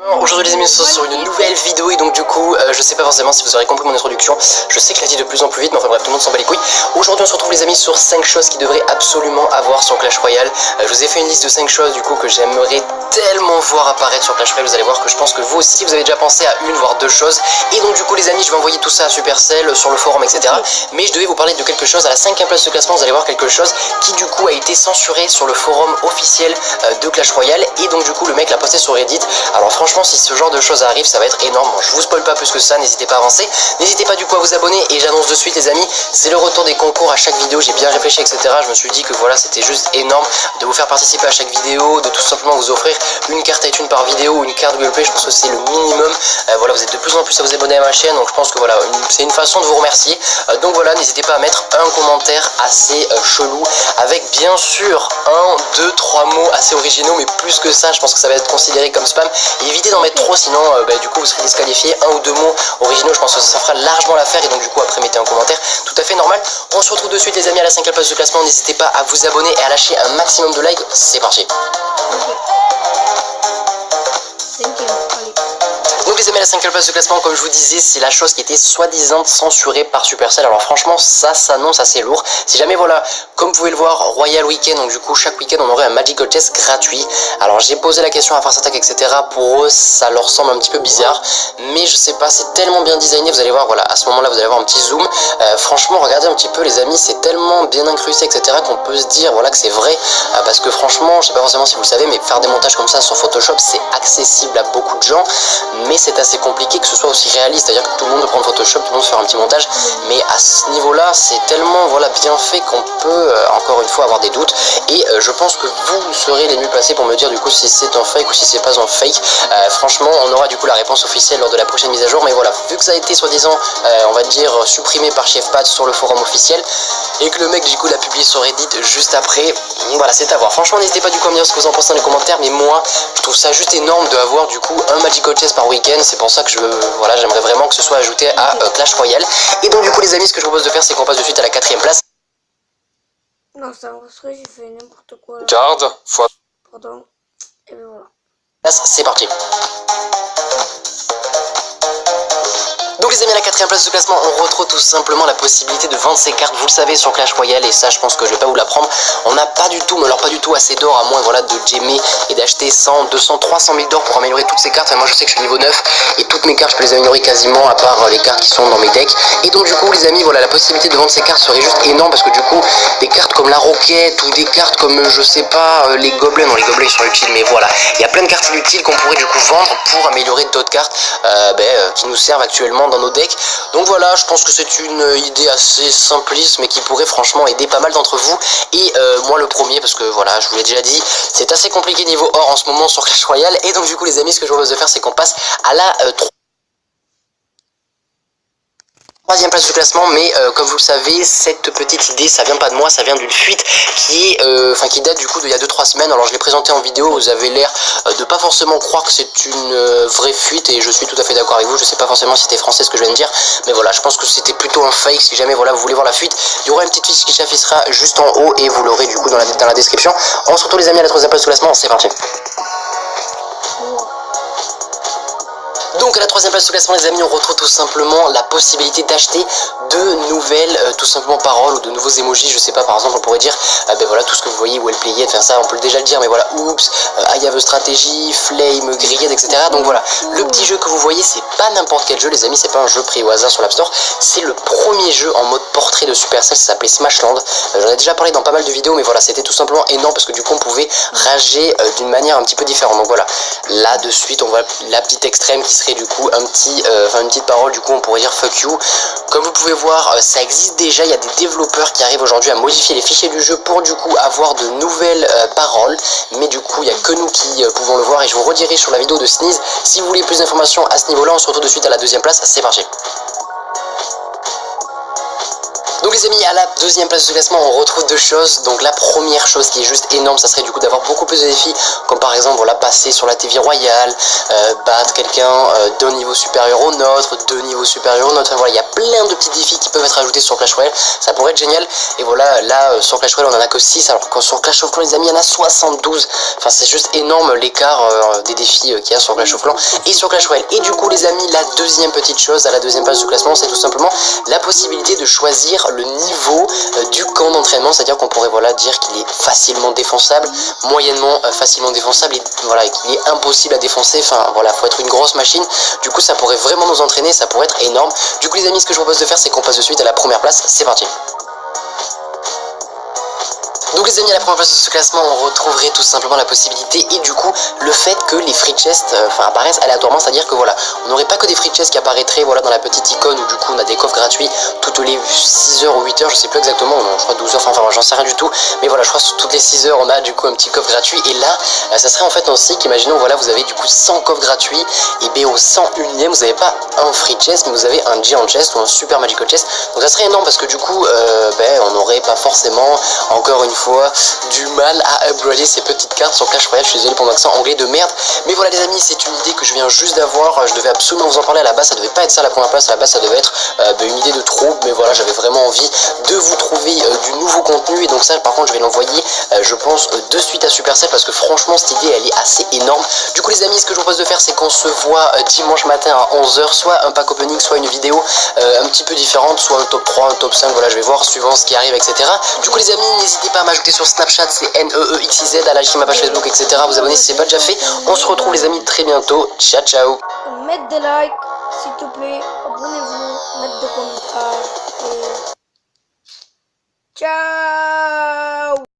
Aujourd'hui les amis, on se retrouve sur une nouvelle vidéo et donc du coup, je sais pas forcément si vous aurez compris mon introduction, je sais que je la dis de plus en plus vite, mais enfin bref, tout le monde s'en bat les couilles. Aujourd'hui on se retrouve les amis sur 5 choses qui devraient absolument avoir sur Clash Royale. Je vous ai fait une liste de 5 choses du coup que j'aimerais tellement voir apparaître sur Clash Royale. Vous allez voir que je pense que vous aussi vous avez déjà pensé à une voire deux choses. Et donc du coup les amis, je vais envoyer tout ça à Supercell, sur le forum etc. Mais je devais vous parler de quelque chose à la 5ème place de classement. Vous allez voir quelque chose qui du coup a été censuré sur le forum officiel de Clash Royale. Et donc du coup le mec l'a posté sur Reddit. Alors franchement, si ce genre de choses arrive, ça va être énorme. Bon, je vous spoil pas plus que ça, n'hésitez pas à avancer. N'hésitez pas du coup à vous abonner et j'annonce de suite les amis, c'est le retour des concours à chaque vidéo. J'ai bien réfléchi etc. Je me suis dit que voilà, c'était juste énorme de vous faire participer à chaque vidéo, de tout simplement vous offrir une carte iTunes par vidéo ou une carte Google Play. Je pense que c'est le minimum. Voilà, vous êtes de plus en plus à vous abonner à ma chaîne, donc je pense que voilà, c'est une façon de vous remercier. Donc voilà, n'hésitez pas à mettre un commentaire assez chelou avec bien sûr 1, 2, 3 mots assez originaux, mais plus que ça, je pense que ça va être considéré comme spam. Et évitez d'en mettre trop, sinon du coup vous serez disqualifié. 1 ou 2 mots originaux, je pense que ça fera largement l'affaire. Et donc du coup après mettez un commentaire tout à fait normal. On se retrouve de suite les amis à la 5ème place de classement. N'hésitez pas à vous abonner et à lâcher un maximum de likes. C'est parti. Donc les amis, à la 5ème place de classement, comme je vous disais, c'est la chose qui était soi-disant censurée par Supercell. Alors franchement, ça s'annonce assez lourd. Si jamais, voilà, comme vous pouvez le voir, Royal Weekend, donc du coup chaque week-end on aurait un Magical Chess gratuit. Alors j'ai posé la question à Farce Attack etc. Pour eux, ça leur semble un petit peu bizarre, mais je sais pas, c'est tellement bien designé. Vous allez voir, voilà, à ce moment-là vous allez avoir un petit zoom. Franchement, regardez un petit peu les amis, c'est tellement bien incrusté etc. qu'on peut se dire voilà que c'est vrai. Parce que franchement, je sais pas forcément si vous le savez, mais faire des montages comme ça sur Photoshop, c'est accessible à beaucoup de gens. Mais c'est assez compliqué que ce soit aussi réaliste, c'est-à-dire que tout le monde peut prendre Photoshop, tout le monde peut faire un petit montage, mais à ce niveau-là, c'est tellement voilà bien fait qu'on peut encore une fois avoir des doutes. Et je pense que vous serez les mieux placés pour me dire du coup si c'est un fake ou si c'est pas un fake. Franchement, on aura du coup la réponse officielle lors de la prochaine mise à jour. Mais voilà, vu que ça a été soi-disant, on va dire supprimé par Chefpad sur le forum officiel et que le mec du coup l'a publié sur Reddit juste après, voilà, c'est à voir. Franchement, n'hésitez pas du coup à me dire ce que vous en pensez dans les commentaires, mais moi, je trouve ça juste énorme de avoir du coup un Magical Chess par week-end. C'est pour ça que voilà, j'aimerais vraiment que ce soit ajouté à Clash Royale. Et donc du coup les amis, ce que je propose de faire, c'est qu'on passe de suite à la 4ème place. Non, c'est enregistré, j'ai fait n'importe quoi là. Garde, fois. Pardon. Et ben voilà. C'est parti. Donc les amis, à la 4ème place de classement, on retrouve tout simplement la possibilité de vendre ses cartes, vous le savez, sur Clash Royale, et ça je pense que je vais pas vous l'apprendre. On n'a pas du tout, mais alors pas du tout assez d'or, à moins voilà de gemmer et d'acheter 100, 200, 300 000 d'or pour améliorer toutes ces cartes. Enfin, moi je sais que je suis niveau 9 et toutes mes cartes je peux les améliorer quasiment, à part les cartes qui sont dans mes decks. Et donc du coup les amis, voilà, la possibilité de vendre ces cartes serait juste énorme, parce que du coup des cartes comme la roquette ou des cartes comme je sais pas les gobelins, non les gobelins ils sont utiles, mais voilà, il y a plein de cartes inutiles qu'on pourrait du coup vendre pour améliorer d'autres cartes qui nous servent actuellement dans nos decks. Donc voilà, je pense que c'est une idée assez simpliste mais qui pourrait franchement aider pas mal d'entre vous. Et moi le premier, parce que voilà, je vous l'ai déjà dit, c'est assez compliqué niveau or en ce moment sur Clash Royale. Et donc du coup les amis, ce que je vous propose de faire, c'est qu'on passe à la 3ème place du classement. Mais comme vous le savez, cette petite idée, ça vient pas de moi, ça vient d'une fuite qui est, qui date du coup d'il y a 2-3 semaines. Alors je l'ai présenté en vidéo, vous avez l'air de pas forcément croire que c'est une vraie fuite, et je suis tout à fait d'accord avec vous. Je sais pas forcément si c'était français ce que je viens de dire, mais voilà, je pense que c'était plutôt un fake. Si jamais voilà vous voulez voir la fuite, il y aura une petite fiche qui s'affichera juste en haut et vous l'aurez du coup dans la description. On se retrouve les amis à la 3ème place du classement, c'est parti. Donc à la 3ème place du classement les amis, on retrouve tout simplement la possibilité d'acheter de nouvelles tout simplement paroles ou de nouveaux emojis. Je sais pas, par exemple on pourrait dire ben voilà, tout ce que vous voyez, well played, enfin ça on peut déjà le dire, mais voilà, oups, I have a strategy, flame, grillade etc. Donc voilà, le petit jeu que vous voyez, c'est pas n'importe quel jeu les amis, c'est pas un jeu pris au hasard sur l'App Store, c'est le premier jeu en mode portrait de Supercell, ça s'appelait Smashland. J'en ai déjà parlé dans pas mal de vidéos, mais voilà, c'était tout simplement énorme parce que du coup on pouvait rager d'une manière un petit peu différente. Donc voilà, là de suite on voit la petite extrême qui serait du coup un petit, une petite parole, du coup on pourrait dire fuck you. Comme vous pouvez voir, ça existe déjà, il y a des développeurs qui arrivent aujourd'hui à modifier les fichiers du jeu pour du coup avoir de nouvelles paroles, mais du coup il n'y a que nous qui pouvons le voir, et je vous redirige sur la vidéo de Sneeze si vous voulez plus d'informations à ce niveau là. On se retrouve de suite à la 2ème place, c'est parti. Donc les amis, à la deuxième place du classement, on retrouve deux choses. Donc la première chose qui est juste énorme, ça serait du coup d'avoir beaucoup plus de défis, comme par exemple voilà, passer sur la TV royale, battre quelqu'un d'un niveau supérieur au nôtre, deux niveaux supérieurs au nôtre. Enfin, voilà, il y a plein de petits défis qui peuvent être ajoutés sur Clash Royale, ça pourrait être génial. Et voilà, là sur Clash Royale on en a que 6, alors que sur Clash of Clans les amis, il y en a 72. Enfin c'est juste énorme l'écart des défis qu'il y a sur Clash of Clans et sur Clash Royale. Et du coup les amis, la deuxième petite chose à la deuxième place du classement, c'est tout simplement la possibilité de choisir le niveau du camp d'entraînement, c'est-à-dire qu'on pourrait voilà dire qu'il est facilement défonçable, moyennement facilement défonçable, et voilà qu'il est impossible à défoncer. Enfin voilà, faut être une grosse machine. Du coup ça pourrait vraiment nous entraîner, ça pourrait être énorme. Du coup les amis, ce que je vous propose de faire, c'est qu'on passe de suite à la première place. C'est parti. Donc les amis, à la première place de ce classement, on retrouverait tout simplement la possibilité et du coup le fait que les free chests apparaissent aléatoirement, c'est-à-dire que voilà, on n'aurait pas que des free chests qui apparaîtraient voilà dans la petite icône où du coup on a des coffres gratuits toutes les 6 heures ou 8 heures, je sais plus exactement, non, je crois 12 heures, enfin j'en sais rien du tout, mais voilà, je crois que toutes les 6 heures on a du coup un petit coffre gratuit. Et là ça serait en fait ainsi qu'imaginons voilà, vous avez du coup 100 coffres gratuits, et bien au 101ème vous n'avez pas un free chest mais vous avez un giant chest ou un super magical chest. Donc ça serait énorme parce que du coup on n'aurait pas forcément encore une fois du mal à upgrader ces petites cartes sur Clash Royale. Je suis désolé pour mon accent anglais de merde, mais voilà les amis, c'est une idée que je viens juste d'avoir. Je devais absolument vous en parler. À la base ça devait pas être ça la première place, à la base ça devait être une idée de trop, mais voilà, j'avais vraiment envie de vous trouver du nouveau contenu, et donc ça par contre je vais l'envoyer je pense de suite à Supercell parce que franchement cette idée elle est assez énorme. Du coup les amis, ce que je vous propose de faire, c'est qu'on se voit dimanche matin à 11 h, soit un pack opening, soit une vidéo un petit peu différente, soit un top 3, un top 5, voilà je vais voir suivant ce qui arrive, etc. Du coup les amis, n'hésitez pas à m'ajouter sur Snapchat, c'est NEEXIZ, à liker ma page Facebook, etc. Vous abonner si c'est pas déjà fait. On se retrouve les amis très bientôt. Ciao ciao. Mettez des likes, s'il te plaît. Abonnez-vous, mettez des commentaires. Et... ciao.